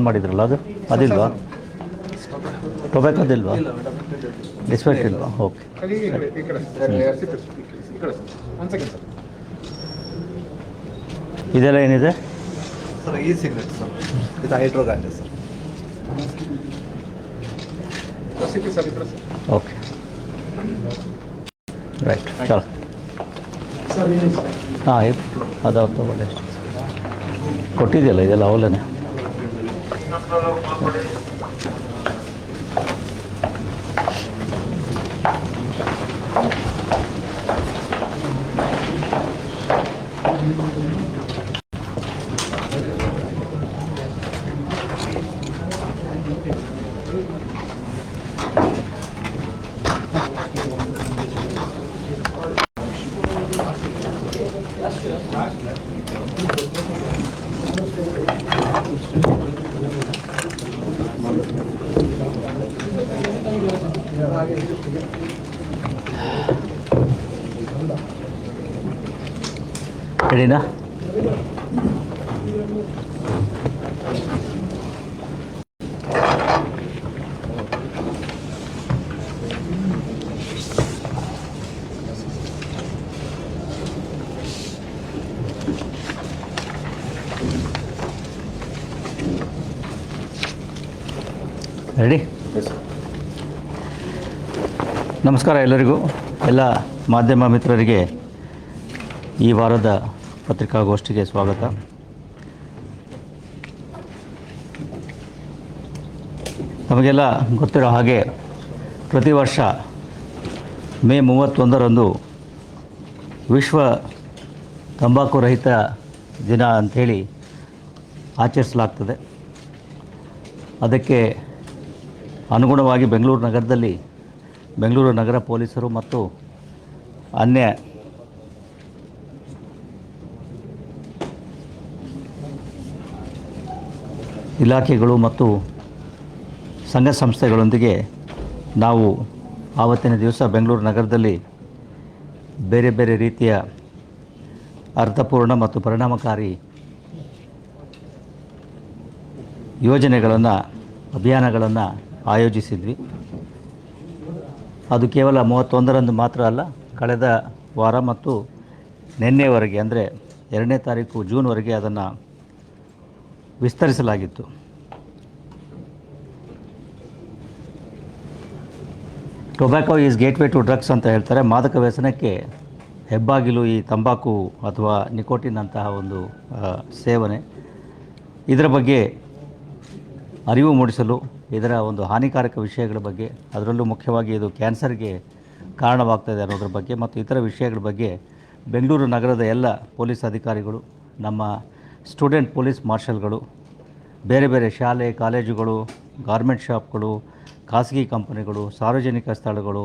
ಮಾಡಿದ್ರಲ್ಲ ಅದು ಅದಿಲ್ವಾ? ಟೊಬ್ಯಾಕೋದಿಲ್ವಾ? ಡಿಸ್ಪೆಕ್ಟ್ ಇಲ್ವಾ? ಓಕೆ. ಇದೆಲ್ಲ ಏನಿದೆ ಸರ್? ಈ ಸಿಗರೇಟ್ ಸರ್, ಇದು ಹೈಡ್ರೋಗಾಂಜಾ ಸರ್. Okay, right. ಚಲೋ ಹಾಂ, ಅದಾವ ತಗೊಳ್ಳಿ. ಅಷ್ಟು ಕೊಟ್ಟಿದೆಯಲ್ಲ ಇದೆಲ್ಲ ಅವಲೇನೆ. ರೆಡಿನಾ? ರೆಡಿ? ನಮಸ್ಕಾರ ಎಲ್ಲರಿಗೂ, ಎಲ್ಲ ಮಾಧ್ಯಮ ಮಿತ್ರರಿಗೆ ಈ ವಾರದ ಪತ್ರಿಕಾಗೋಷ್ಠಿಗೆ ಸ್ವಾಗತ. ನಮಗೆಲ್ಲ ಗೊತ್ತಿರೋ ಹಾಗೆ ಪ್ರತಿ ವರ್ಷ ಮೇ 31ರಂದು ವಿಶ್ವ ತಂಬಾಕು ರಹಿತ ದಿನ ಅಂಥೇಳಿ ಆಚರಿಸಲಾಗ್ತದೆ. ಅದಕ್ಕೆ ಅನುಗುಣವಾಗಿ ಬೆಂಗಳೂರು ನಗರ ಪೊಲೀಸರು ಮತ್ತು ಅನ್ಯ ಇಲಾಖೆಗಳು ಮತ್ತು ಸಂಘ ಸಂಸ್ಥೆಗಳೊಂದಿಗೆ ನಾವು ಆವತ್ತಿನ ದಿವಸ ಬೆಂಗಳೂರು ನಗರದಲ್ಲಿ ಬೇರೆ ಬೇರೆ ರೀತಿಯ ಅರ್ಥಪೂರ್ಣ ಮತ್ತು ಪರಿಣಾಮಕಾರಿ ಯೋಜನೆಗಳನ್ನು, ಅಭಿಯಾನಗಳನ್ನು ಆಯೋಜಿಸಿದ್ವಿ. ಅದು ಕೇವಲ 31ರಂದು ಮಾತ್ರ ಅಲ್ಲ, ಕಳೆದ ವಾರ ಮತ್ತು ನಿನ್ನೆವರೆಗೆ ಅಂದರೆ 2ನೇ ತಾರೀಕು ಜೂನ್ವರೆಗೆ ಅದನ್ನು ವಿಸ್ತರಿಸಲಾಗಿತ್ತು. Tobacco is gateway to drugs ಅಂತ ಹೇಳ್ತಾರೆ. ಮಾದಕ ವ್ಯಸನಕ್ಕೆ ಹೆಬ್ಬಾಗಿಲು ಈ ತಂಬಾಕು ಅಥವಾ ನಿಕೋಟಿನ್ ಅಂತಹ ಒಂದು ಸೇವನೆ. ಇದರ ಬಗ್ಗೆ ಅರಿವು ಮೂಡಿಸಲು, ಇದರ ಒಂದು ಹಾನಿಕಾರಕ ವಿಷಯಗಳ ಬಗ್ಗೆ, ಅದರಲ್ಲೂ ಮುಖ್ಯವಾಗಿ ಇದು ಕ್ಯಾನ್ಸರ್ಗೆ ಕಾರಣವಾಗ್ತದೆ ಅನ್ನೋದ್ರ ಬಗ್ಗೆ ಮತ್ತು ಇತರ ವಿಷಯಗಳ ಬಗ್ಗೆ ಬೆಂಗಳೂರು ನಗರದ ಎಲ್ಲ ಪೊಲೀಸ್ ಅಧಿಕಾರಿಗಳು, ನಮ್ಮ ಸ್ಟೂಡೆಂಟ್ ಪೊಲೀಸ್ ಮಾರ್ಷಲ್ಗಳು, ಬೇರೆ ಬೇರೆ ಶಾಲೆ ಕಾಲೇಜುಗಳು, ಗಾರ್ಮೆಂಟ್ ಶಾಪ್ಗಳು, ಖಾಸಗಿ ಕಂಪನಿಗಳು, ಸಾರ್ವಜನಿಕ ಸ್ಥಳಗಳು,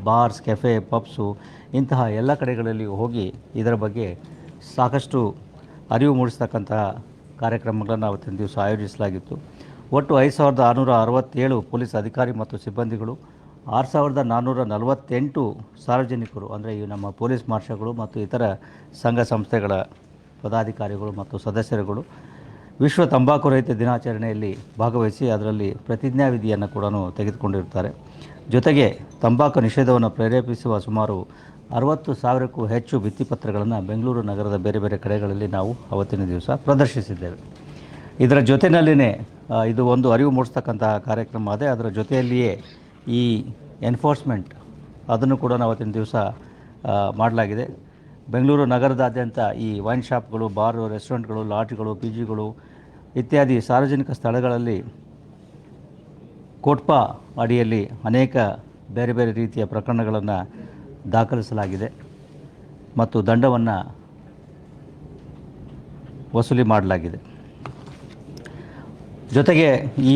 ಬಾರ್ಸ್, ಕೆಫೆ, ಪಬ್ಸು ಇಂತಹ ಎಲ್ಲ ಕಡೆಗಳಲ್ಲಿ ಹೋಗಿ ಇದರ ಬಗ್ಗೆ ಸಾಕಷ್ಟು ಅರಿವು ಮೂಡಿಸ್ತಕ್ಕಂತಹ ಕಾರ್ಯಕ್ರಮಗಳನ್ನು ಅವತ್ತಿನ ದಿವಸ ಆಯೋಜಿಸಲಾಗಿತ್ತು. ಒಟ್ಟು 5667 ಪೊಲೀಸ್ ಅಧಿಕಾರಿ ಮತ್ತು ಸಿಬ್ಬಂದಿಗಳು, 6448 ಸಾರ್ವಜನಿಕರು ಅಂದರೆ ಈ ನಮ್ಮ ಪೊಲೀಸ್ ಮಾರ್ಷಲ್ಗಳು ಮತ್ತು ಇತರ ಸಂಘ ಸಂಸ್ಥೆಗಳ ಪದಾಧಿಕಾರಿಗಳು ಮತ್ತು ಸದಸ್ಯರುಗಳು ವಿಶ್ವ ತಂಬಾಕು ರಹಿತ ದಿನಾಚರಣೆಯಲ್ಲಿ ಭಾಗವಹಿಸಿ ಅದರಲ್ಲಿ ಪ್ರತಿಜ್ಞಾವಿಧಿಯನ್ನು ಕೂಡ ತೆಗೆದುಕೊಂಡಿರ್ತಾರೆ. ಜೊತೆಗೆ ತಂಬಾಕು ನಿಷೇಧವನ್ನು ಪ್ರೇರೇಪಿಸುವ ಸುಮಾರು 60,000ಕ್ಕೂ ಹೆಚ್ಚು ಭಿತ್ತಿಪತ್ರಗಳನ್ನು ಬೆಂಗಳೂರು ನಗರದ ಬೇರೆ ಬೇರೆ ಕಡೆಗಳಲ್ಲಿ ನಾವು ಅವತ್ತಿನ ದಿವಸ ಪ್ರದರ್ಶಿಸಿದ್ದೇವೆ. ಇದರ ಜೊತೆಯಲ್ಲಿಯೇ ಇದು ಒಂದು ಅರಿವು ಮೂಡಿಸ್ತಕ್ಕಂತಹ ಕಾರ್ಯಕ್ರಮ ಅದೇ, ಅದರ ಜೊತೆಯಲ್ಲಿಯೇ ಈ ಎನ್ಫೋರ್ಸ್ಮೆಂಟ್ ಅದನ್ನು ಕೂಡ ಅವತ್ತಿನ ದಿವಸ ಮಾಡಲಾಗಿದೆ. ಬೆಂಗಳೂರು ನಗರದಾದ್ಯಂತ ಈ ವೈನ್ ಶಾಪ್ಗಳು, ಬಾರು, ರೆಸ್ಟೋರೆಂಟ್ಗಳು, ಲಾಡ್ಜ್ಗಳು, ಪಿ ಜಿಗಳು ಇತ್ಯಾದಿ ಸಾರ್ವಜನಿಕ ಸ್ಥಳಗಳಲ್ಲಿ ಕೋಟ್ಪಾ ಅಡಿಯಲ್ಲಿ ಅನೇಕ ಬೇರೆ ಬೇರೆ ರೀತಿಯ ಪ್ರಕರಣಗಳನ್ನು ದಾಖಲಿಸಲಾಗಿದೆ ಮತ್ತು ದಂಡವನ್ನು ವಸೂಲಿ ಮಾಡಲಾಗಿದೆ. ಜೊತೆಗೆ ಈ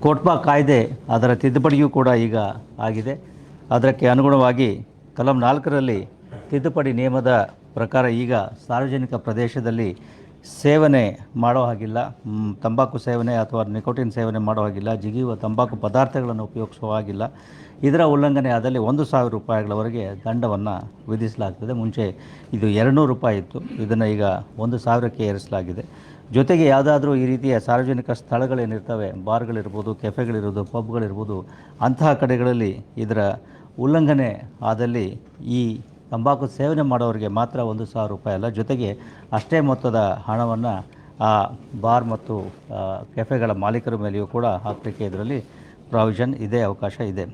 ಕೋಟ್ಪಾ ಕಾಯ್ದೆ ಅದರ ತಿದ್ದುಪಡಿಯೂ ಕೂಡ ಈಗ ಆಗಿದೆ. ಅದಕ್ಕೆ ಅನುಗುಣವಾಗಿ ಕಲಂ 4ರಲ್ಲಿ ತಿದ್ದುಪಡಿ ನಿಯಮದ ಪ್ರಕಾರ ಈಗ ಸಾರ್ವಜನಿಕ ಪ್ರದೇಶದಲ್ಲಿ ಸೇವನೆ ಮಾಡೋ ಹಾಗಿಲ್ಲ, ತಂಬಾಕು ಸೇವನೆ ಅಥವಾ ನಿಕೋಟಿನ್ ಸೇವನೆ ಮಾಡೋ ಹಾಗಿಲ್ಲ, ಜಿಗಿಯುವ ತಂಬಾಕು ಪದಾರ್ಥಗಳನ್ನು ಉಪಯೋಗಿಸುವ ಹಾಗಿಲ್ಲ. ಇದರ ಉಲ್ಲಂಘನೆ ಆದಲ್ಲಿ 1,000 ರೂಪಾಯಿಗಳವರೆಗೆ ದಂಡವನ್ನು ವಿಧಿಸಲಾಗ್ತದೆ. ಮುಂಚೆ ಇದು 200 ರೂಪಾಯಿ ಇತ್ತು, ಇದನ್ನು ಈಗ 1,000ಕ್ಕೆ ಏರಿಸಲಾಗಿದೆ. ಜೊತೆಗೆ ಯಾವುದಾದ್ರೂ ಈ ರೀತಿಯ ಸಾರ್ವಜನಿಕ ಸ್ಥಳಗಳೇನಿರ್ತವೆ, ಬಾರ್ಗಳಿರ್ಬೋದು, ಕೆಫೆಗಳಿರ್ಬೋದು, ಪಬ್ಗಳಿರ್ಬೋದು, ಅಂತಹ ಕಡೆಗಳಲ್ಲಿ ಇದರ ಉಲ್ಲಂಘನೆ ಆದಲ್ಲಿ ಈ ತಂಬಾಕು ಸೇವನೆ ಮಾಡೋರಿಗೆ ಮಾತ್ರ ₹1,000 ಅಲ್ಲ, ಜೊತೆಗೆ ಅಷ್ಟೇ ಮೊತ್ತದ ಹಣವನ್ನು ಆ ಬಾರ್ ಮತ್ತು ಕೆಫೆಗಳ ಮಾಲೀಕರ ಮೇಲೆಯೂ ಕೂಡ ಹಾಕಲಿಕ್ಕೆ ಇದರಲ್ಲಿ ಪ್ರಾವಿಷನ್ ಇದೆ, ಅವಕಾಶ ಇದೆ.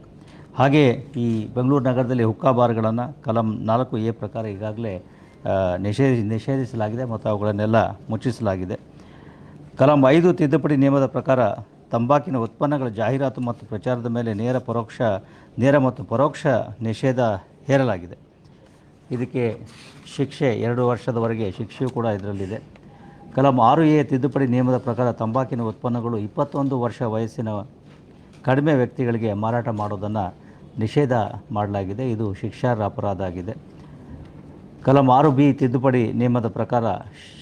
ಹಾಗೆಯೇ ಈ ಬೆಂಗಳೂರು ನಗರದಲ್ಲಿ ಹುಕ್ಕಾ ಬಾರ್ಗಳನ್ನು ಕಲಂ 4A ಪ್ರಕಾರ ಈಗಾಗಲೇ ನಿಷೇಧಿಸಲಾಗಿದೆ ಮತ್ತು ಅವುಗಳನ್ನೆಲ್ಲ ಮುಚ್ಚಿಸಲಾಗಿದೆ. ಕಲಂ 5 ತಿದ್ದುಪಡಿ ನಿಯಮದ ಪ್ರಕಾರ ತಂಬಾಕಿನ ಉತ್ಪನ್ನಗಳ ಜಾಹೀರಾತು ಮತ್ತು ಪ್ರಚಾರದ ಮೇಲೆ ನೇರ ಮತ್ತು ಪರೋಕ್ಷ ನಿಷೇಧ ಹೇರಲಾಗಿದೆ. ಇದಕ್ಕೆ ಶಿಕ್ಷೆ 2 ವರ್ಷದವರೆಗೆ ಶಿಕ್ಷೆಯೂ ಕೂಡ ಇದರಲ್ಲಿದೆ. ಕಲಂ 6A ತಿದ್ದುಪಡಿ ನಿಯಮದ ಪ್ರಕಾರ ತಂಬಾಕಿನ ಉತ್ಪನ್ನಗಳು 21 ವರ್ಷ ವಯಸ್ಸಿನ ಕಡಿಮೆ ವ್ಯಕ್ತಿಗಳಿಗೆ ಮಾರಾಟ ಮಾಡೋದನ್ನು ನಿಷೇಧ ಮಾಡಲಾಗಿದೆ. ಇದು ಶಿಕ್ಷಾರ್ಹ ಅಪರಾಧ ಆಗಿದೆ. ಕಲಂ 6B ತಿದ್ದುಪಡಿ ನಿಯಮದ ಪ್ರಕಾರ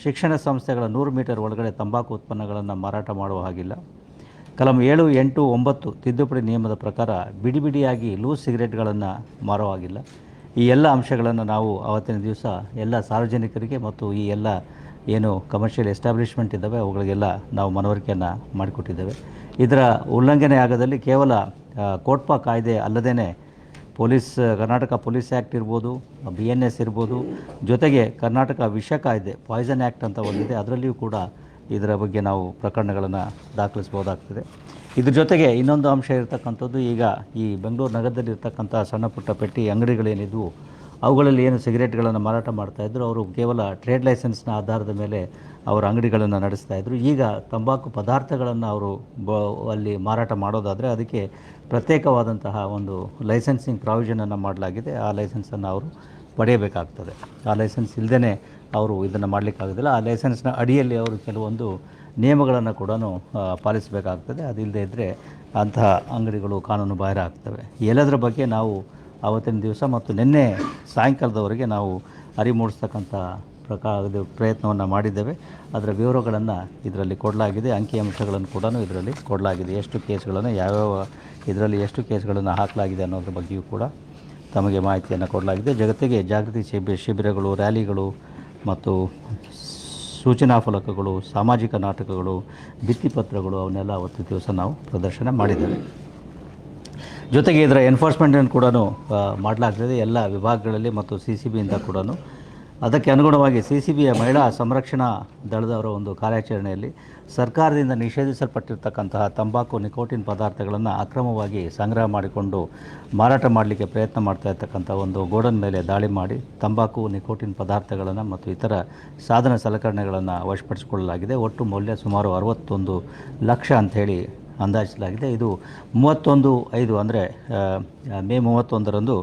ಶಿಕ್ಷಣ ಸಂಸ್ಥೆಗಳ 100 ಮೀಟರ್ ಒಳಗಡೆ ತಂಬಾಕು ಉತ್ಪನ್ನಗಳನ್ನು ಮಾರಾಟ ಮಾಡುವ ಹಾಗಿಲ್ಲ. ಕಲಂ 7, 8, 9 ತಿದ್ದುಪಡಿ ನಿಯಮದ ಪ್ರಕಾರ ಬಿಡಿಯಾಗಿ ಲೂಸ್ ಸಿಗರೇಟ್ಗಳನ್ನು ಮಾರೋ ಹಾಗಿಲ್ಲ. ಈ ಎಲ್ಲ ಅಂಶಗಳನ್ನು ನಾವು ಅವತ್ತಿನ ದಿವಸ ಎಲ್ಲ ಸಾರ್ವಜನಿಕರಿಗೆ ಮತ್ತು ಈ ಎಲ್ಲ ಏನು ಕಮರ್ಷಿಯಲ್ ಎಸ್ಟಾಬ್ಲಿಷ್ಮೆಂಟ್ ಇದ್ದಾವೆ ಅವುಗಳಿಗೆಲ್ಲ ನಾವು ಮನವರಿಕೆಯನ್ನು ಮಾಡಿಕೊಟ್ಟಿದ್ದೇವೆ. ಇದರ ಉಲ್ಲಂಘನೆ ಆಗದಲ್ಲಿ ಕೇವಲ ಕೋಟ್ಪಾ ಕಾಯ್ದೆ ಅಲ್ಲದೇ ಕರ್ನಾಟಕ ಪೊಲೀಸ್ ಆ್ಯಕ್ಟ್ ಇರ್ಬೋದು, BNS ಇರ್ಬೋದು, ಜೊತೆಗೆ ಕರ್ನಾಟಕ ವಿಷ ಕಾಯ್ದೆ ಪಾಯ್ಸನ್ ಆ್ಯಕ್ಟ್ ಅಂತ ಒಂದಿದೆ, ಅದರಲ್ಲಿಯೂ ಕೂಡ ಇದರ ಬಗ್ಗೆ ನಾವು ಪ್ರಕರಣಗಳನ್ನು ದಾಖಲಿಸ್ಬೋದಾಗ್ತದೆ. ಇದ್ರ ಜೊತೆಗೆ ಇನ್ನೊಂದು ಅಂಶ ಇರತಕ್ಕಂಥದ್ದು, ಈಗ ಈ ಬೆಂಗಳೂರು ನಗರದಲ್ಲಿ ಇರ್ತಕ್ಕಂಥ ಸಣ್ಣ ಪುಟ್ಟ ಪೆಟ್ಟಿ ಅಂಗಡಿಗಳೇನಿದ್ವು ಅವುಗಳಲ್ಲಿ ಏನು ಸಿಗರೇಟ್ಗಳನ್ನು ಮಾರಾಟ ಮಾಡ್ತಾಯಿದ್ರು, ಅವರು ಕೇವಲ ಟ್ರೇಡ್ ಲೈಸೆನ್ಸ್ನ ಆಧಾರದ ಮೇಲೆ ಅವರ ಅಂಗಡಿಗಳನ್ನು ನಡೆಸ್ತಾಯಿದ್ರು. ಈಗ ತಂಬಾಕು ಪದಾರ್ಥಗಳನ್ನು ಅವರು ಅಲ್ಲಿ ಮಾರಾಟ ಮಾಡೋದಾದರೆ ಅದಕ್ಕೆ ಪ್ರತ್ಯೇಕವಾದಂತಹ ಒಂದು ಲೈಸೆನ್ಸಿಂಗ್ ಪ್ರಾವಿಷನನ್ನು ಮಾಡಲಾಗಿದೆ. ಆ ಲೈಸೆನ್ಸನ್ನು ಅವರು ಪಡೆಯಬೇಕಾಗ್ತದೆ. ಆ ಲೈಸೆನ್ಸ್ ಇಲ್ಲದೇ ಅವರು ಇದನ್ನು ಮಾಡಲಿಕ್ಕಾಗೋದಿಲ್ಲ. ಆ ಲೈಸೆನ್ಸ್ನ ಅಡಿಯಲ್ಲಿ ಅವರು ಕೆಲವೊಂದು ನಿಯಮಗಳನ್ನು ಕೂಡ ಪಾಲಿಸಬೇಕಾಗ್ತದೆ. ಅದಿಲ್ಲದೆ ಇದ್ದರೆ ಅಂತಹ ಅಂಗಡಿಗಳು ಕಾನೂನು ಬಾಹಿರ ಆಗ್ತವೆ. ಎಲ್ಲದರ ಬಗ್ಗೆ ನಾವು ಆವತ್ತಿನ ದಿವಸ ಮತ್ತು ನಿನ್ನೆ ಸಾಯಂಕಾಲದವರೆಗೆ ನಾವು ಅರಿವು ಮೂಡಿಸ್ತಕ್ಕಂಥ ಪ್ರಯತ್ನವನ್ನು ಮಾಡಿದ್ದೇವೆ. ಅದರ ವಿವರಗಳನ್ನು ಇದರಲ್ಲಿ ಕೊಡಲಾಗಿದೆ. ಅಂಕಿಅಂಶಗಳನ್ನು ಕೂಡ ಇದರಲ್ಲಿ ಕೊಡಲಾಗಿದೆ. ಎಷ್ಟು ಕೇಸ್ಗಳನ್ನು ಯಾವ್ಯಾವ ಇದರಲ್ಲಿ ಎಷ್ಟು ಕೇಸ್ಗಳನ್ನು ಹಾಕಲಾಗಿದೆ ಅನ್ನೋದ್ರ ಬಗ್ಗೆಯೂ ಕೂಡ ತಮಗೆ ಮಾಹಿತಿಯನ್ನು ಕೊಡಲಾಗಿದೆ. ಜಗತ್ತಿಗೆ ಜಾಗೃತಿ ಶಿಬಿರಗಳು, ರ್ಯಾಲಿಗಳು ಮತ್ತು ಸೂಚನಾ ಫಲಕಗಳು, ಸಾಮಾಜಿಕ ನಾಟಕಗಳು, ಭಿತ್ತಿಪತ್ರಗಳು ಅವನ್ನೆಲ್ಲ ಅವತ್ತು ದಿವಸ ನಾವು ಪ್ರದರ್ಶನ ಮಾಡಿದ್ದೇವೆ. ಜೊತೆಗೆ ಇದರ ಎನ್ಫೋರ್ಸ್ಮೆಂಟನ್ನು ಕೂಡ ಮಾಡಲಾಗ್ತದೆ ಎಲ್ಲ ವಿಭಾಗಗಳಲ್ಲಿ ಮತ್ತು CCBಯಿಂದ ಕೂಡ. ಅದಕ್ಕೆ ಅನುಗುಣವಾಗಿ CCBಯ ಮಹಿಳಾ ಸಂರಕ್ಷಣಾ ದಳದವರ ಒಂದು ಕಾರ್ಯಾಚರಣೆಯಲ್ಲಿ ಸರ್ಕಾರದಿಂದ ನಿಷೇಧಿಸಲ್ಪಟ್ಟಿರ್ತಕ್ಕಂತಹ ತಂಬಾಕು ನಿಕೋಟಿನ್ ಪದಾರ್ಥಗಳನ್ನು ಅಕ್ರಮವಾಗಿ ಸಂಗ್ರಹ ಮಾಡಿಕೊಂಡು ಮಾರಾಟ ಮಾಡಲಿಕ್ಕೆ ಪ್ರಯತ್ನ ಮಾಡ್ತಾ ಇರ್ತಕ್ಕಂಥ ಒಂದು ಗೋಡನ್ ಮೇಲೆ ದಾಳಿ ಮಾಡಿ ತಂಬಾಕು ನಿಕೋಟಿನ್ ಪದಾರ್ಥಗಳನ್ನು ಮತ್ತು ಇತರ ಸಾಧನ ಸಲಕರಣೆಗಳನ್ನು ವಶಪಡಿಸಿಕೊಳ್ಳಲಾಗಿದೆ. ಒಟ್ಟು ಮೌಲ್ಯ ಸುಮಾರು 61 ಲಕ್ಷ ಅಂಥೇಳಿ ಅಂದಾಜಿಸಲಾಗಿದೆ. ಇದು 31/5 ಅಂದರೆ ಮೇ 31ರಂದು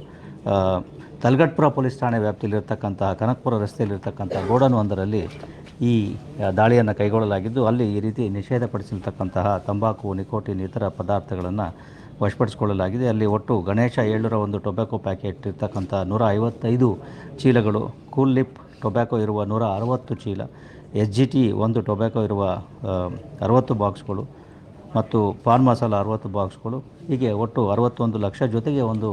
ತಲಗಟ್ಪುರ ಪೊಲೀಸ್ ಠಾಣೆ ವ್ಯಾಪ್ತಿಯಲ್ಲಿರ್ತಕ್ಕಂತಹ ಕನಕಪುರ ರಸ್ತೆಯಲ್ಲಿರ್ತಕ್ಕಂಥ ಗೋಡನ್ ಒಂದರಲ್ಲಿ ಈ ದಾಳಿಯನ್ನು ಕೈಗೊಳ್ಳಲಾಗಿದ್ದು, ಅಲ್ಲಿ ಈ ರೀತಿ ನಿಷೇಧಪಡಿಸಿರ್ತಕ್ಕಂತಹ ತಂಬಾಕು, ನಿಕೋಟಿನ್ ಇತರ ಪದಾರ್ಥಗಳನ್ನು ವಶಪಡಿಸಿಕೊಳ್ಳಲಾಗಿದೆ. ಅಲ್ಲಿ ಒಟ್ಟು ಗಣೇಶ 700 ಒಂದು ಟೊಬ್ಯಾಕೊ ಪ್ಯಾಕೆಟ್ ಇರ್ತಕ್ಕಂಥ 155 ಚೀಲಗಳು, ಕೂಲ್ ಲಿಪ್ ಟೊಬ್ಯಾಕೊ ಇರುವ 160 ಚೀಲ, SGT ಒಂದು ಟೊಬ್ಯಾಕೊ ಇರುವ 60 ಬಾಕ್ಸ್ಗಳು ಮತ್ತು ಪಾನ್ ಮಸಾಲ 60 ಬಾಕ್ಸ್ಗಳು, ಹೀಗೆ ಒಟ್ಟು 61 ಲಕ್ಷ. ಜೊತೆಗೆ ಒಂದು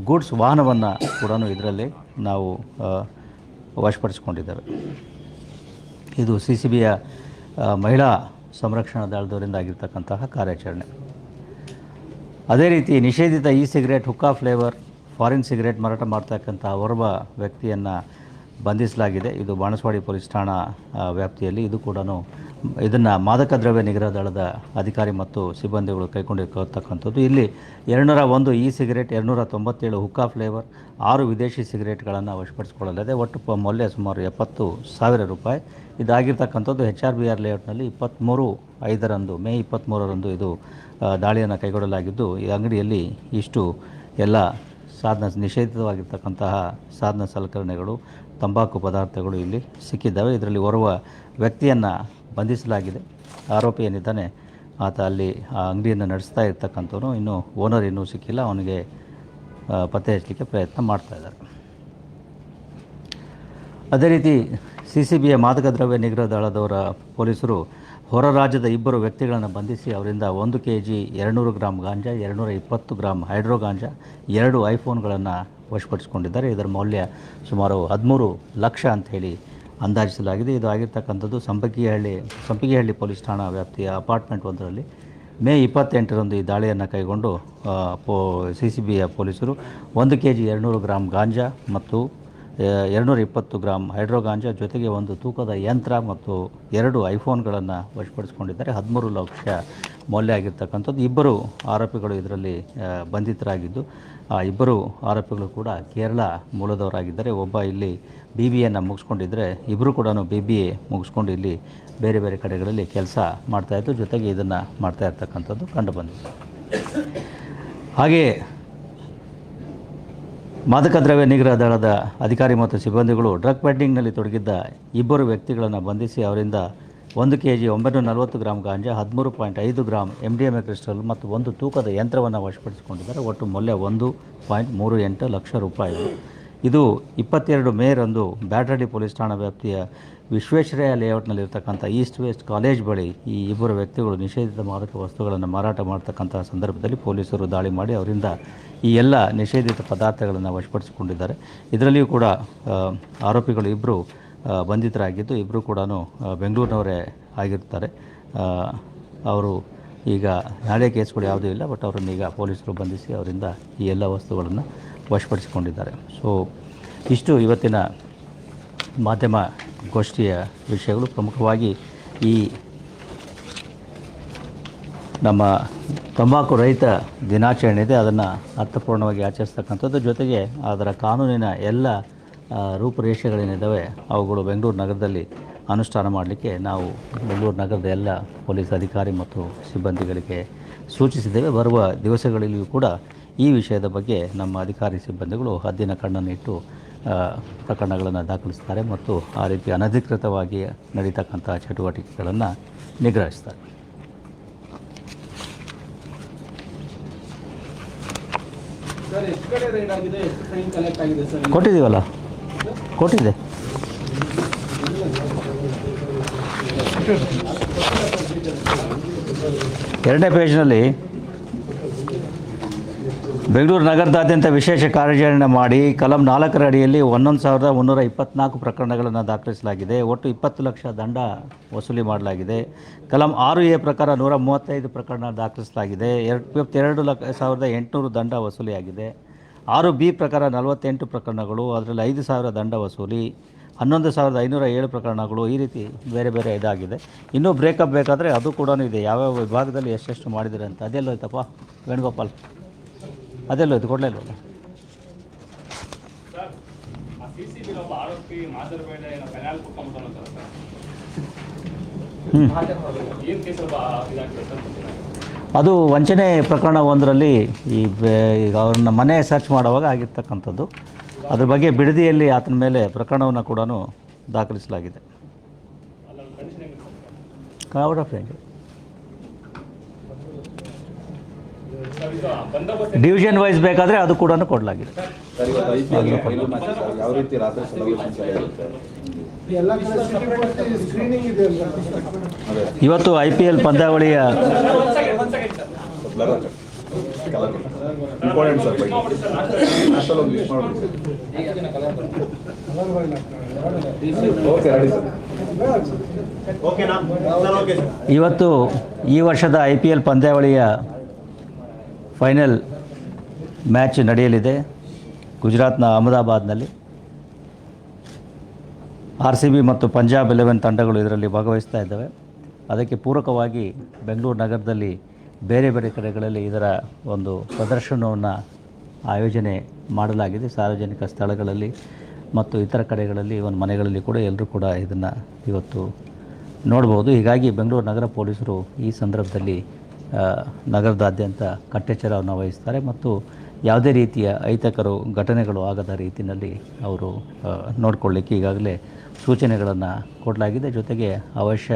ಗೂಡ್ಸ್ ವಾಹನವನ್ನು ಕೂಡ ಇದರಲ್ಲಿ ನಾವು ವಶಪಡಿಸಿಕೊಂಡಿದ್ದೇವೆ. ಇದು CCBಯ ಮಹಿಳಾ ಸಂರಕ್ಷಣಾ ದಳದವರಿಂದ ಆಗಿರ್ತಕ್ಕಂತಹ ಕಾರ್ಯಾಚರಣೆ. ಅದೇ ರೀತಿ ನಿಷೇಧಿತ ಸಿಗರೇಟ್, ಹುಕ್ಕಾ ಫ್ಲೇವರ್, ಫಾರಿನ್ ಸಿಗರೇಟ್ ಮಾರಾಟ ಮಾಡ್ತಕ್ಕಂತಹ ಓರ್ವ ವ್ಯಕ್ತಿಯನ್ನು ಬಂಧಿಸಲಾಗಿದೆ. ಇದು ಬಾಣಸ್ವಾಡಿ ಪೊಲೀಸ್ ಠಾಣಾ ವ್ಯಾಪ್ತಿಯಲ್ಲಿ. ಇದು ಕೂಡ ಇದನ್ನು ಮಾದಕ ದ್ರವ್ಯ ನಿಗ್ರಹ ದಳದ ಅಧಿಕಾರಿ ಮತ್ತು ಸಿಬ್ಬಂದಿಗಳು ಕೈಗೊಂಡಿರ್ತಕ್ಕಂಥದ್ದು. ಇಲ್ಲಿ 201 ಸಿಗರೇಟ್, 297 ಹುಕ್ಕಾ ಫ್ಲೇವರ್, 6 ವಿದೇಶಿ ಸಿಗರೇಟ್ಗಳನ್ನು ವಶಪಡಿಸಿಕೊಳ್ಳಲಾಗಿದೆ. ಒಟ್ಟು ಮೌಲ್ಯ ಸುಮಾರು ₹70,000. ಇದಾಗಿರ್ತಕ್ಕಂಥದ್ದು HRBR ಲೇಔಟ್ನಲ್ಲಿ 23/5ರಂದು ಮೇ 23ರಂದು ಇದು ದಾಳಿಯನ್ನು ಕೈಗೊಳ್ಳಲಾಗಿದ್ದು, ಈ ಅಂಗಡಿಯಲ್ಲಿ ಇಷ್ಟು ಎಲ್ಲ ನಿಷೇಧಿತವಾಗಿರ್ತಕ್ಕಂತಹ ಸಾಧನ ಸಲಕರಣೆಗಳು, ತಂಬಾಕು ಪದಾರ್ಥಗಳು ಇಲ್ಲಿ ಸಿಕ್ಕಿದ್ದಾವೆ. ಇದರಲ್ಲಿ ಓರ್ವ ವ್ಯಕ್ತಿಯನ್ನು ಬಂಧಿಸಲಾಗಿದೆ. ಆರೋಪಿ ಏನಿದ್ದಾನೆ ಆತ ಅಲ್ಲಿ ಆ ಅಂಗಡಿಯನ್ನು ನಡೆಸ್ತಾ ಇರ್ತಕ್ಕಂಥವನು, ಇನ್ನೂ ಓನರ್ ಇನ್ನೂ ಸಿಕ್ಕಿಲ್ಲ, ಅವನಿಗೆ ಪತ್ತೆ ಹಚ್ಚಲಿಕ್ಕೆ ಪ್ರಯತ್ನ ಮಾಡ್ತಾ ಇದ್ದಾರೆ. ಅದೇ ರೀತಿ CCBಯ ಮಾದಕ ದ್ರವ್ಯ ನಿಗ್ರಹ ದಳದವರ ಪೊಲೀಸರು ಹೊರ ರಾಜ್ಯದ 2 ವ್ಯಕ್ತಿಗಳನ್ನು ಬಂಧಿಸಿ ಅವರಿಂದ 1 kg 200 ಗ್ರಾಂ ಗಾಂಜಾ, 220 ಗ್ರಾಂ ಹೈಡ್ರೋ ಗಾಂಜಾ, 2 ಐಫೋನ್ಗಳನ್ನು ವಶಪಡಿಸಿಕೊಂಡಿದ್ದಾರೆ. ಇದರ ಮೌಲ್ಯ ಸುಮಾರು 13 ಲಕ್ಷ ಅಂಥೇಳಿ ಅಂದಾಜಿಸಲಾಗಿದೆ. ಇದು ಆಗಿರ್ತಕ್ಕಂಥದ್ದು ಸಂಪಿಗೆಹಳ್ಳಿ ಪೊಲೀಸ್ ಠಾಣಾ ವ್ಯಾಪ್ತಿಯ ಅಪಾರ್ಟ್ಮೆಂಟ್ ಒಂದರಲ್ಲಿ ಮೇ 28ರಂದು ಈ ದಾಳಿಯನ್ನು ಕೈಗೊಂಡು CCBಯ ಪೊಲೀಸರು 1 kg 200 ಗ್ರಾಂ ಗಾಂಜಾ ಮತ್ತು 220 ಗ್ರಾಂ ಹೈಡ್ರೋ ಗಾಂಜಾ ಜೊತೆಗೆ ಒಂದು ತೂಕದ ಯಂತ್ರ ಮತ್ತು 2 ಐಫೋನ್ಗಳನ್ನು ವಶಪಡಿಸಿಕೊಂಡಿದ್ದಾರೆ. 13 ಲಕ್ಷ ಮೌಲ್ಯ ಆಗಿರ್ತಕ್ಕಂಥದ್ದು. ಇಬ್ಬರು ಆರೋಪಿಗಳು ಇದರಲ್ಲಿ ಬಂಧಿತರಾಗಿದ್ದು, ಆ ಇಬ್ಬರು ಆರೋಪಿಗಳು ಕೂಡ ಕೇರಳ ಮೂಲದವರಾಗಿದ್ದಾರೆ. ಒಬ್ಬ ಇಲ್ಲಿ BBAಯನ್ನು ಮುಗಿಸ್ಕೊಂಡಿದ್ದರೆ, ಇಬ್ಬರು ಕೂಡ BBA ಮುಗಿಸ್ಕೊಂಡು ಇಲ್ಲಿ ಬೇರೆ ಬೇರೆ ಕಡೆಗಳಲ್ಲಿ ಕೆಲಸ ಮಾಡ್ತಾಯಿತ್ತು. ಜೊತೆಗೆ ಇದನ್ನು ಮಾಡ್ತಾ ಇರ್ತಕ್ಕಂಥದ್ದು ಕಂಡುಬಂದಿದೆ. ಹಾಗೆಯೇ ಮಾದಕ ದ್ರವ್ಯ ನಿಗ್ರಹ ದಳದ ಅಧಿಕಾರಿ ಮತ್ತು ಸಿಬ್ಬಂದಿಗಳು ಡ್ರಗ್ ಪೆಡ್ಲಿಂಗ್ನಲ್ಲಿ ತೊಡಗಿದ್ದ ಇಬ್ಬರು ವ್ಯಕ್ತಿಗಳನ್ನು ಬಂಧಿಸಿ ಅವರಿಂದ 1 kg 940 ಗ್ರಾಂ ಗಾಂಜಾ, 13.5 ಗ್ರಾಂ MDMA ಕ್ರಿಸ್ಟಲ್ ಮತ್ತು ಒಂದು ತೂಕದ ಯಂತ್ರವನ್ನು ವಶಪಡಿಸಿಕೊಂಡಿದ್ದಾರೆ. ಒಟ್ಟು ಮೌಲ್ಯ 1.38 ಲಕ್ಷ ರೂಪಾಯಿಗಳು. ಇದು 22 ಮೇರಂದು ಬ್ಯಾಟರಳ್ಳಿ ಪೊಲೀಸ್ ಠಾಣಾ ವ್ಯಾಪ್ತಿಯ ವಿಶ್ವೇಶ್ವರಯ್ಯ ಲೇಔಟ್ನಲ್ಲಿರ್ತಕ್ಕಂಥ ಈಸ್ಟ್ ವೆಸ್ಟ್ ಕಾಲೇಜ್ ಬಳಿ ಈ ಇಬ್ಬರು ವ್ಯಕ್ತಿಗಳು ನಿಷೇಧಿತ ಮಾದಕ ವಸ್ತುಗಳನ್ನು ಮಾರಾಟ ಮಾಡ್ತಕ್ಕಂಥ ಸಂದರ್ಭದಲ್ಲಿ ಪೊಲೀಸರು ದಾಳಿ ಮಾಡಿ ಅವರಿಂದ ಈ ಎಲ್ಲ ನಿಷೇಧಿತ ಪದಾರ್ಥಗಳನ್ನು ವಶಪಡಿಸಿಕೊಂಡಿದ್ದಾರೆ. ಇದರಲ್ಲಿಯೂ ಕೂಡ ಆರೋಪಿಗಳು ಇಬ್ಬರು ಬಂಧಿತರಾಗಿದ್ದು, ಇಬ್ಬರು ಕೂಡ ಬೆಂಗಳೂರಿನವರೇ ಆಗಿರ್ತಾರೆ. ಅವರು ಈಗ ನಾಳೆ ಕೇಸ್ಗಳು ಯಾವುದೂ ಇಲ್ಲ, ಬಟ್ ಅವರನ್ನು ಈಗ ಪೊಲೀಸರು ಬಂಧಿಸಿ ಅವರಿಂದ ಈ ಎಲ್ಲ ವಸ್ತುಗಳನ್ನು ವಶಪಡಿಸಿಕೊಂಡಿದ್ದಾರೆ. ಸೊ ಇಷ್ಟು ಇವತ್ತಿನ ಮಾಧ್ಯಮ ಗೋಷ್ಠಿಯ ವಿಷಯಗಳು. ಪ್ರಮುಖವಾಗಿ ಈ ನಮ್ಮ ತಂಬಾಕು ರಹಿತ ದಿನಾಚರಣೆ ಇದೆ, ಅದನ್ನು ಅರ್ಥಪೂರ್ಣವಾಗಿ ಆಚರಿಸ್ತಕ್ಕಂಥದ್ದು. ಜೊತೆಗೆ ಅದರ ಕಾನೂನಿನ ಎಲ್ಲ ರೂಪುರೇಷೆಗಳೇನಿದ್ದಾವೆ ಅವುಗಳು ಬೆಂಗಳೂರು ನಗರದಲ್ಲಿ ಅನುಷ್ಠಾನ ಮಾಡಲಿಕ್ಕೆ ನಾವು ಬೆಂಗಳೂರು ನಗರದ ಎಲ್ಲ ಪೊಲೀಸ್ ಅಧಿಕಾರಿ ಮತ್ತು ಸಿಬ್ಬಂದಿಗಳಿಗೆ ಸೂಚಿಸಿದ್ದೇವೆ. ಬರುವ ದಿವಸಗಳಲ್ಲಿಯೂ ಕೂಡ ಈ ವಿಷಯದ ಬಗ್ಗೆ ನಮ್ಮ ಅಧಿಕಾರಿ ಸಿಬ್ಬಂದಿಗಳು ಹದ್ದಿನ ಕಣ್ಣನ್ನು ಇಟ್ಟು ಪ್ರಕರಣಗಳನ್ನು ದಾಖಲಿಸ್ತಾರೆ ಮತ್ತು ಆ ರೀತಿ ಅನಧಿಕೃತವಾಗಿ ನಡೀತಕ್ಕಂಥ ಚಟುವಟಿಕೆಗಳನ್ನು ನಿಗ್ರಹಿಸ್ತಾರೆ. ಕೊಟ್ಟಿದ್ದೀವಲ್ಲ, ಕೊಟ್ಟಿದೆ. ಎರಡನೇ ಪೇಜ್ನಲ್ಲಿ ಬೆಂಗಳೂರು ನಗರದಾದ್ಯಂತ ವಿಶೇಷ ಕಾರ್ಯಾಚರಣೆ ಮಾಡಿ ಕಲಂ 4ರ ಅಡಿಯಲ್ಲಿ 11,324 ಪ್ರಕರಣಗಳನ್ನು ದಾಖಲಿಸಲಾಗಿದೆ. ಒಟ್ಟು 20 ಲಕ್ಷ ದಂಡ ವಸೂಲಿ ಮಾಡಲಾಗಿದೆ. ಕಲಂ 6A ಪ್ರಕಾರ 135 ಪ್ರಕರಣ ದಾಖಲಿಸಲಾಗಿದೆ. 22,800 ದಂಡ ವಸೂಲಿಯಾಗಿದೆ. 6B ಪ್ರಕಾರ 48 ಪ್ರಕರಣಗಳು, ಅದರಲ್ಲಿ 5,000 ದಂಡ ವಸೂಲಿ, 11,507 ಪ್ರಕರಣಗಳು. ಈ ರೀತಿ ಬೇರೆ ಬೇರೆ ಇದಾಗಿದೆ. ಇನ್ನೂ ಬ್ರೇಕಪ್ ಬೇಕಾದರೆ ಅದು ಕೂಡ ಇದೆ, ಯಾವ್ಯಾವ ವಿಭಾಗದಲ್ಲಿ ಎಷ್ಟೆಷ್ಟು ಮಾಡಿದರೆ ಅಂತ. ಅದೆಲ್ಲ ಹೋಯ್ತಪ್ಪ ವೇಣುಗೋಪಾಲ್, ಅದೆಲ್ಲ ಹೋಯ್ತು, ಕೊಡಲೇ ಇಲ್ವಲ್ಲ. ಅದು ವಂಚನೆ ಪ್ರಕರಣ ಒಂದರಲ್ಲಿ ಈಗ ಅವ್ರನ್ನ ಮನೆ ಸರ್ಚ್ ಮಾಡುವಾಗ ಆಗಿರ್ತಕ್ಕಂಥದ್ದು. ಅದ್ರ ಬಗ್ಗೆ ಬಿಡದಿಯಲ್ಲಿ ಆತನ ಮೇಲೆ ಪ್ರಕರಣವನ್ನು ಕೂಡ ದಾಖಲಿಸಲಾಗಿದೆ. Out of range division wise ಬೇಕಾದರೆ ಅದು ಕೂಡ ಕೊಡಲಾಗಿದೆ. ಇವತ್ತು IPL ಪಂದ್ಯಾವಳಿಯ ಇವತ್ತು ಈ ವರ್ಷದ IPL ಪಂದ್ಯಾವಳಿಯ ಫೈನಲ್ ಮ್ಯಾಚ್ ನಡೆಯಲಿದೆ ಗುಜರಾತ್ನ ಅಹಮದಾಬಾದ್ನಲ್ಲಿ. RCB ಮತ್ತು ಪಂಜಾಬ್ 11 ತಂಡಗಳು ಇದರಲ್ಲಿ ಭಾಗವಹಿಸ್ತಾ ಇದ್ದಾವೆ. ಅದಕ್ಕೆ ಪೂರಕವಾಗಿ ಬೆಂಗಳೂರು ನಗರದಲ್ಲಿ ಬೇರೆ ಬೇರೆ ಕಡೆಗಳಲ್ಲಿ ಇದರ ಒಂದು ಪ್ರದರ್ಶನವನ್ನು ಆಯೋಜನೆ ಮಾಡಲಾಗಿದೆ. ಸಾರ್ವಜನಿಕ ಸ್ಥಳಗಳಲ್ಲಿ ಮತ್ತು ಇತರ ಕಡೆಗಳಲ್ಲಿ ಒಂದು ಮನೆಗಳಲ್ಲಿ ಕೂಡ ಎಲ್ಲರೂ ಕೂಡ ಇದನ್ನು ಇವತ್ತು ನೋಡ್ಬೋದು. ಹೀಗಾಗಿ ಬೆಂಗಳೂರು ನಗರ ಪೊಲೀಸರು ಈ ಸಂದರ್ಭದಲ್ಲಿ ನಗರದಾದ್ಯಂತ ಕಟ್ಟೆಚ್ಚರವನ್ನು ವಹಿಸ್ತಾರೆ ಮತ್ತು ಯಾವುದೇ ರೀತಿಯ ಅಹಿತಕರ ಘಟನೆಗಳು ಆಗದ ರೀತಿಯಲ್ಲಿ ಅವರು ನೋಡಿಕೊಳ್ಳಿಕ್ಕೆ ಈಗಾಗಲೇ ಸೂಚನೆಗಳನ್ನು ಕೊಡಲಾಗಿದೆ. ಜೊತೆಗೆ ಅವಶ್ಯ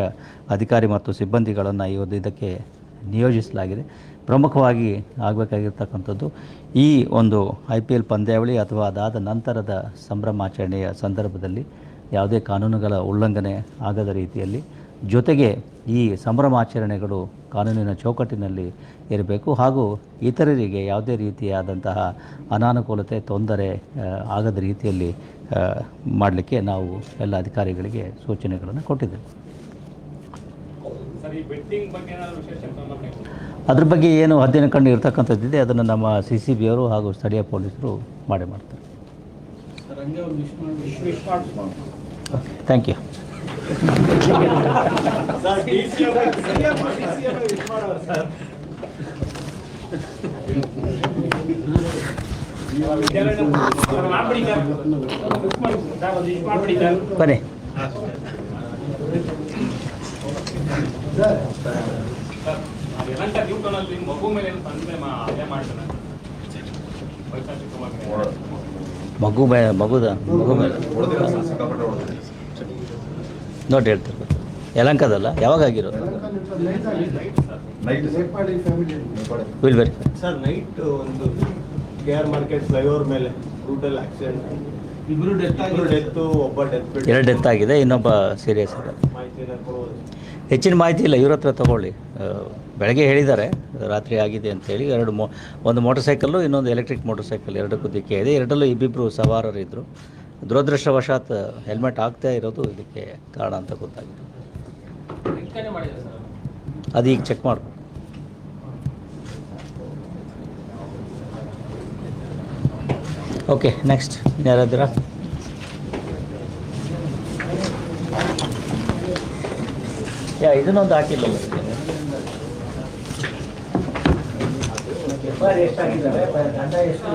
ಅಧಿಕಾರಿ ಮತ್ತು ಸಿಬ್ಬಂದಿಗಳನ್ನು ಇದಕ್ಕೆ ನಿಯೋಜಿಸಲಾಗಿದೆ. ಪ್ರಮುಖವಾಗಿ ಆಗಬೇಕಾಗಿರ್ತಕ್ಕಂಥದ್ದು ಈ ಒಂದು IPL ಪಂದ್ಯಾವಳಿ ಅಥವಾ ಅದಾದ ನಂತರದ ಸಂಭ್ರಮಾಚರಣೆಯ ಸಂದರ್ಭದಲ್ಲಿ ಯಾವುದೇ ಕಾನೂನುಗಳ ಉಲ್ಲಂಘನೆ ಆಗದ ರೀತಿಯಲ್ಲಿ ಜೊತೆಗೆ ಈ ಸಂಭ್ರಮಾಚರಣೆಗಳು ಕಾನೂನಿನ ಚೌಕಟ್ಟಿನಲ್ಲಿ ಇರಬೇಕು ಹಾಗೂ ಇತರರಿಗೆ ಯಾವುದೇ ರೀತಿಯಾದಂತಹ ಅನಾನುಕೂಲತೆ ತೊಂದರೆ ಆಗದ ರೀತಿಯಲ್ಲಿ ಮಾಡಲಿಕ್ಕೆ ನಾವು ಎಲ್ಲ ಅಧಿಕಾರಿಗಳಿಗೆ ಸೂಚನೆಗಳನ್ನು ಕೊಟ್ಟಿದ್ದೇವೆ. ಅದ್ರ ಬಗ್ಗೆ ಏನು ಹದ್ದಿನ ಕಣ್ಣು ಇರ್ತಕ್ಕಂಥದ್ದಿದೆ ಅದನ್ನು ನಮ್ಮ CCB ಅವರು ಹಾಗೂ ಸ್ಥಳೀಯ ಪೊಲೀಸರು ಮಾಡ್ತಾರೆ. Okay, thank you. ಬನ್ನಿ. ಮಗು ಮೇಲೆ ಮಗು ಮೇಲೆ ನೋಡಿ ಹೇಳ್ತಾರೆ. ಯಲಂಕದಲ್ಲ, ಯಾವಾಗ ಆಗಿರೋದು? ವಿಲ್ ವೆರಿ ಸರ್, ನೈಟ್ ಒಂದು KR ಮಾರ್ಕೆಟ್ ಫ್ಲೈಓವರ್ ಮೇಲೆ ಬ್ರೂಟಲ್ ಆಕ್ಸಿಡೆಂಟ್, ಇಬ್ಬರು ಡೆತ್, ಒಬ್ಬ ಡೆತ್. 2 ಡೆತ್ ಆಗಿದೆ, ಇನ್ನೊಬ್ಬ ಸೀರಿಯಸ್ ಇದೆ. ಹೆಚ್ಚಿನ ಮಾಹಿತಿ ಇಲ್ಲ, ಇವ್ರ ಹತ್ರ ತೊಗೊಳ್ಳಿ. ಬೆಳಗ್ಗೆ ಹೇಳಿದ್ದಾರೆ ರಾತ್ರಿ ಆಗಿದೆ ಅಂತೇಳಿ. ಒಂದು ಮೋಟರ್ ಸೈಕಲ್ಲು, ಇನ್ನೊಂದು ಎಲೆಕ್ಟ್ರಿಕ್ ಮೋಟರ್ ಸೈಕಲ್, 2 ದಿಕ್ಕೆ ಇದೆ. 2ರಲ್ಲೂ ಇಬ್ಬಿಬ್ಬರು ಸವಾರರಿದ್ದರು. ದುರದೃಷ್ಟವಶಾತ್ ಹೆಲ್ಮೆಟ್ ಆಗ್ತಾ ಇರೋದು ಇದಕ್ಕೆ ಕಾರಣ ಅಂತ ಗೊತ್ತಾಗಿದೆ. ಅದು ಈಗ ಚೆಕ್ ಮಾಡಬೇಕು. ಓಕೆ, ನೆಕ್ಸ್ಟ್ ಯಾರಾದ್ದೀರಾ? ಇದನ್ನೊಂದು ಹಾಕಿಲ್ಲಲ್ಲ. ಎಷ್ಟಾಗಿದ್ದಾರೆ, ಗಂಡ ಎಷ್ಟು